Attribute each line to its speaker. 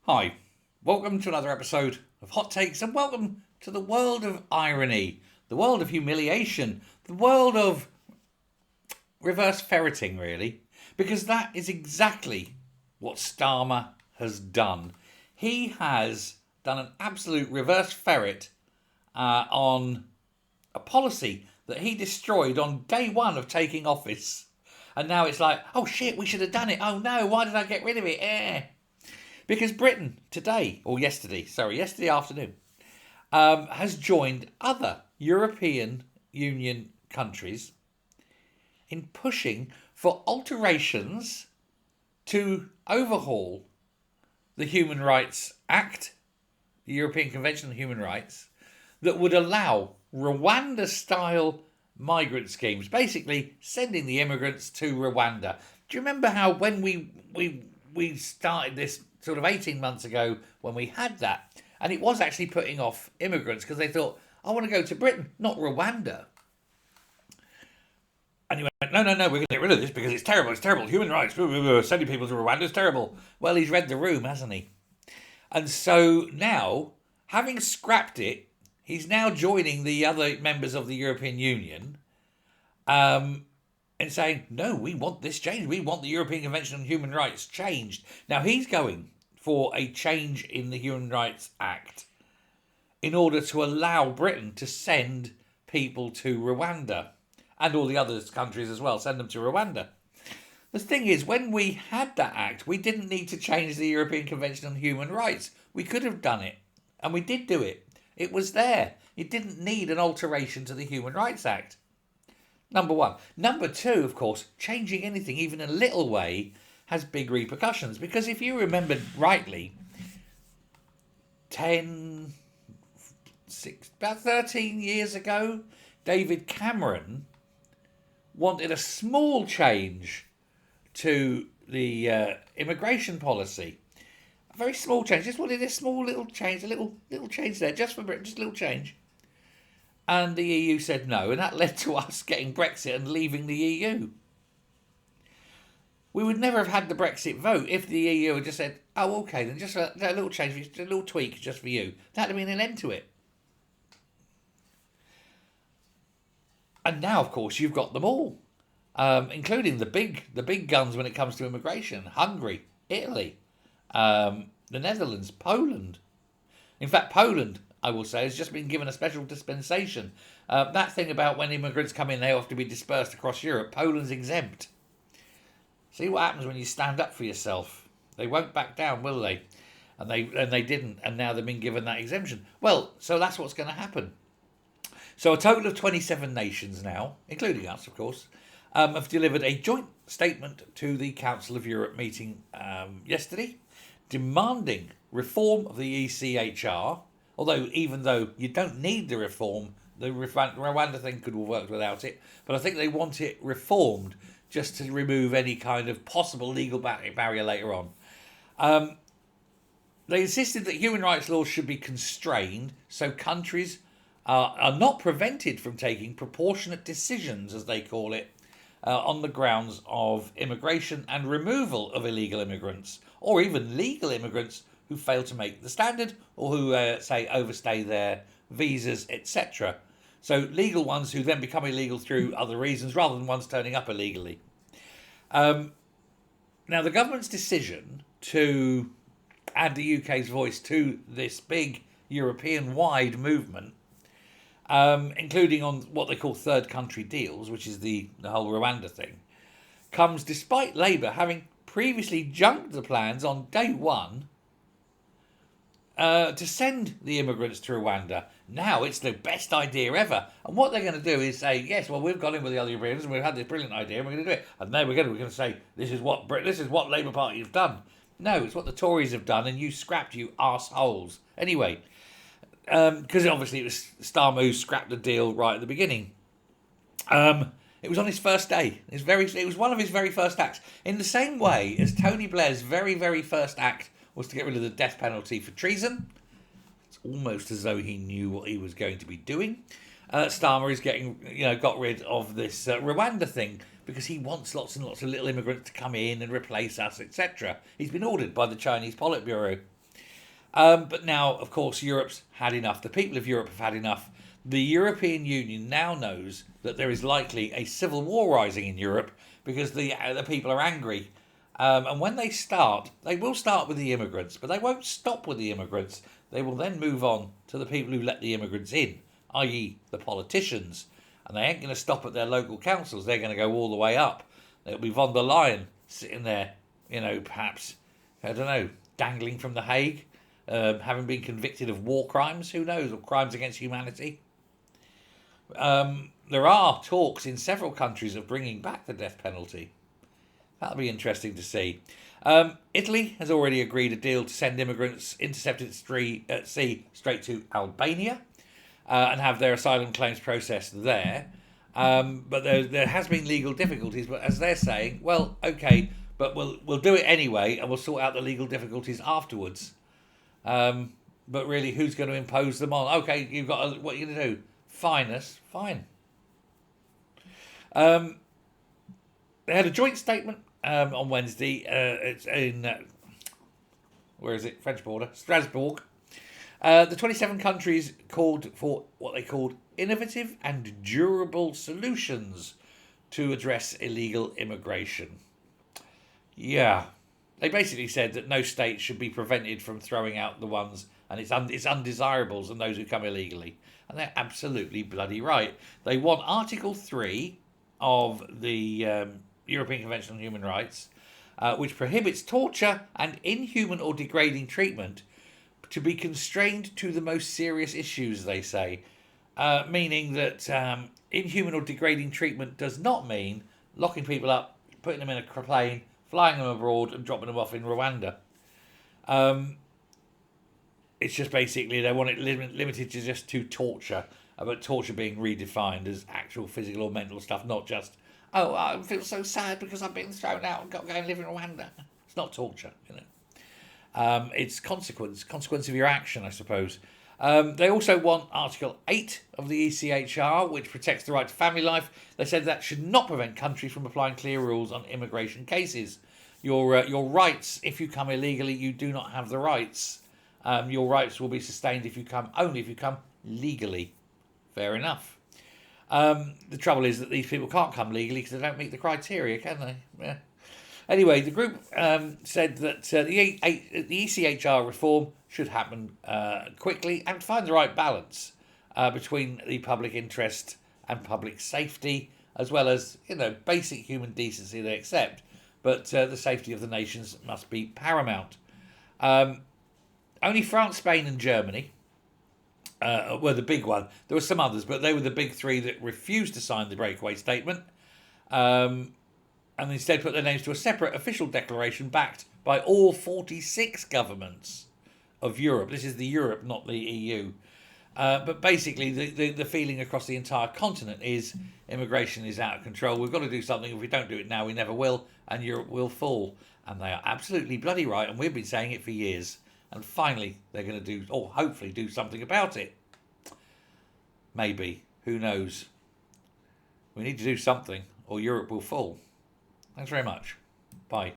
Speaker 1: Hi, welcome to another episode of Hot Takes and welcome to the world of irony, the world of humiliation, the world of reverse ferreting, really, because that is exactly what Starmer has done. He has done an absolute reverse ferret on a policy that he destroyed on day one of taking office. And now it's like, oh shit, we should have done it. Oh no, why did I get rid of it? Because Britain today, or yesterday afternoon, has joined other European Union countries in pushing for alterations to overhaul the Human Rights Act, the European Convention on Human Rights, that would allow Rwanda-style migrant schemes, basically sending the immigrants to Rwanda. Do you remember how when we started this sort of 18 months ago when we had that, and it was actually putting off immigrants because they thought, I want to go to Britain, not Rwanda. And he went, no, we're going to get rid of this because it's terrible, human rights, sending people to Rwanda is terrible. Well, he's read the room, hasn't he? And so now, having scrapped it, he's now joining the other members of the European Union and saying, no, we want this changed. We want the European Convention on Human Rights changed. Now, he's going for a change in the Human Rights Act in order to allow Britain to send people to Rwanda and all the other countries as well, send them to Rwanda. The thing is, when we had that act, we didn't need to change the European Convention on Human Rights. We could have done it, and we did do it. It was there. It didn't need an alteration to the Human Rights Act. Number one. Number two, of course, changing anything, even a little way, has big repercussions. Because if you remember rightly, about 13 years ago, David Cameron wanted a small change to the immigration policy. A very small change. Just wanted a small little change, a little change there, just for Britain, just a little change. And the EU said no, and that led to us getting Brexit and leaving the EU. We would never have had the Brexit vote if the EU had just said, oh, okay, then just a little change, just a little tweak just for you. That would have been an end to it. And now, of course, you've got them all, including the big guns when it comes to immigration. Hungary, Italy, the Netherlands, Poland. In fact, Poland, I will say, has just been given a special dispensation. That thing about when immigrants come in, they have to be dispersed across Europe. Poland's exempt. See what happens when you stand up for yourself. They won't back down, will they? And they didn't, and now they've been given that exemption. Well, so that's what's going to happen. So a total of 27 nations now, including us, of course, have delivered a joint statement to the Council of Europe meeting yesterday, demanding reform of the ECHR. Although, even though you don't need the reform, the Rwanda thing could have worked without it. But I think they want it reformed just to remove any kind of possible legal barrier later on. They insisted that human rights laws should be constrained so countries are not prevented from taking proportionate decisions, as they call it, on the grounds of immigration and removal of illegal immigrants, or even legal immigrants who fail to make the standard or who, say, overstay their visas, etc. So legal ones who then become illegal through other reasons rather than ones turning up illegally. Now, the government's decision to add the UK's voice to this big European-wide movement, including on what they call third country deals, which is the whole Rwanda thing, comes despite Labour having previously junked the plans on day one to send the immigrants to Rwanda. Now it's the best idea ever. And what they're going to do is say, yes, well, we've gone in with the other Europeans and we've had this brilliant idea and we're going to do it. And then we're going to say, this is what Labour Party have done. No, it's what the Tories have done and you scrapped, you arseholes. Anyway, because obviously it was Starmer who scrapped the deal right at the beginning. It was on his first day. It was one of his very first acts. In the same way as Tony Blair's very, very first act was to get rid of the death penalty for treason. It's almost as though he knew what he was going to be doing. Starmer is got rid of this Rwanda thing because he wants lots and lots of little immigrants to come in and replace us, etc. He's been ordered by the Chinese Politburo. But now, of course, Europe's had enough. The people of Europe have had enough. The European Union now knows that there is likely a civil war rising in Europe because the people are angry. And when they will start with the immigrants, but they won't stop with the immigrants. They will then move on to the people who let the immigrants in, i.e. the politicians. And they ain't going to stop at their local councils. They're going to go all the way up. It'll be von der Leyen sitting there, perhaps, I don't know, dangling from The Hague, having been convicted of war crimes, who knows, or crimes against humanity. There are talks in several countries of bringing back the death penalty. That'll be interesting to see. Italy has already agreed a deal to send immigrants intercepted at sea straight to Albania and have their asylum claims processed there. But there has been legal difficulties. But as they're saying, well, okay, but we'll do it anyway, and we'll sort out the legal difficulties afterwards. But really, who's going to impose them on? Okay, what are you going to do? Fine us, fine. They had a joint statement on Wednesday. It's in where is it? French border, Strasbourg. The 27 countries called for what they called innovative and durable solutions to address illegal immigration. Yeah, they basically said that no state should be prevented from throwing out the ones and its undesirables and those who come illegally. And they're absolutely bloody right. They want Article 3 of the European Convention on Human Rights, which prohibits torture and inhuman or degrading treatment to be constrained to the most serious issues, they say. Meaning that inhuman or degrading treatment does not mean locking people up, putting them in a plane, flying them abroad and dropping them off in Rwanda. It's just basically they want it limited to just to torture, but torture being redefined as actual physical or mental stuff, not just, oh, I feel so sad because I've been thrown out and got to go and live in Rwanda. It's not torture, It's consequence of your action, I suppose. They also want Article 8 of the ECHR, which protects the right to family life. They said that should not prevent countries from applying clear rules on immigration cases. Your rights, if you come illegally, you do not have the rights. Your rights will be sustained only if you come legally. Fair enough. The trouble is that these people can't come legally because they don't meet the criteria, can they? Yeah. Anyway, the group said that the ECHR reform should happen quickly and find the right balance between the public interest and public safety, as well as basic human decency they accept, but the safety of the nations must be paramount. Only France, Spain, and Germany were the big one. There were some others, but they were the big three that refused to sign the breakaway statement. And instead put their names to a separate official declaration backed by all 46 governments of Europe. This is the Europe, not the EU. But basically, the feeling across the entire continent is immigration is out of control. We've got to do something. If we don't do it now, we never will, and Europe will fall. And they are absolutely bloody right, and we've been saying it for years. And finally, they're going to do, or hopefully do something about it. Maybe. Who knows? We need to do something, or Europe will fall. Thanks very much. Bye.